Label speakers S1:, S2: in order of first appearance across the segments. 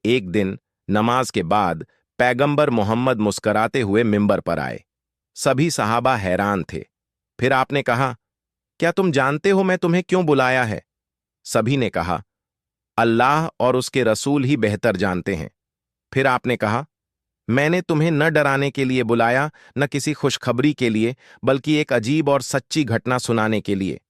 S1: एक दिन नमाज के बाद पैगंबर मोहम्मद मुस्कराते हुए मिंबर पर आए। सभी सहाबा हैरान थे। फिर आपने कहा, क्या तुम जानते हो मैं तुम्हें क्यों बुलाया है? सभी ने कहा, अल्लाह और उसके रसूल ही बेहतर जानते हैं। फिर आपने कहा, मैंने तुम्हें न डराने के लिए बुलाया, न किसी खुशखबरी के लिए, बल्कि एक अजीब और सच्ची घटना सुनाने के लिए।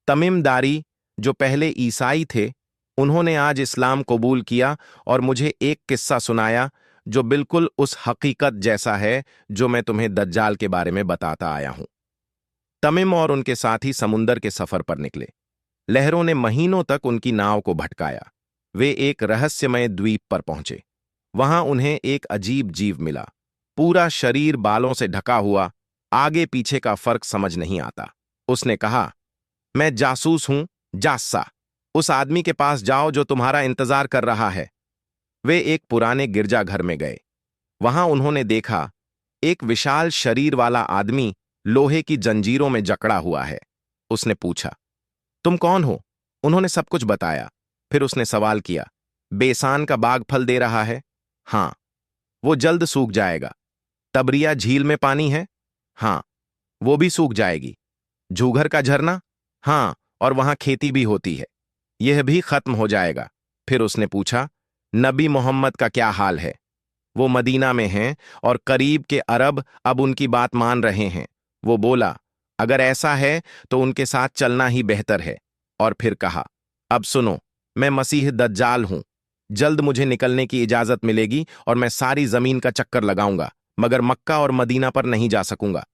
S1: तमीमदारी, जो पहले ईसाई थे, उन्होंने आज इस्लाम कबूल किया और मुझे एक किस्सा सुनाया जो बिल्कुल उस हकीकत जैसा है जो मैं तुम्हें दज्जाल के बारे में बताता आया हूं। तमीम और उनके साथी समुंदर के सफर पर निकले। लहरों ने महीनों तक उनकी नाव को भटकाया। वे एक रहस्यमय द्वीप पर पहुंचे। वहां उन्हें एक अजीब जीव मिला, पूरा शरीर बालों से ढका हुआ, आगे पीछे का फर्क समझ नहीं आता। उसने कहा, मैं जासूस हूं, जास्सा। उस आदमी के पास जाओ जो तुम्हारा इंतजार कर रहा है। वे एक पुराने गिरजाघर में गए। वहां उन्होंने देखा एक विशाल शरीर वाला आदमी लोहे की जंजीरों में जकड़ा हुआ है। उसने पूछा, तुम कौन हो? उन्होंने सब कुछ बताया। फिर उसने सवाल किया, बेसान का बाग फल दे रहा है? हां। वो जल्द सूख जाएगा। तबरिया झील में पानी है? हां, वो भी सूख जाएगी। झूघर का झरना? हां, और वहां खेती भी होती है। यह भी खत्म हो जाएगा। फिर उसने पूछा, नबी मोहम्मद का क्या हाल है? वो मदीना में हैं और करीब के अरब अब उनकी बात मान रहे हैं। वो बोला, अगर ऐसा है तो उनके साथ चलना ही बेहतर है। और फिर कहा, अब सुनो, मैं मसीह दज्जाल हूं। जल्द मुझे निकलने की इजाजत मिलेगी और मैं सारी जमीन का चक्कर लगाऊंगा, मगर मक्का और मदीना पर नहीं जा सकूंगा।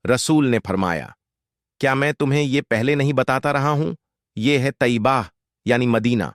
S1: रसूल ने फरमाया, क्या मैं तुम्हें ये पहले नहीं बताता रहा हूं? ये है तैयबा, यानी मदीना।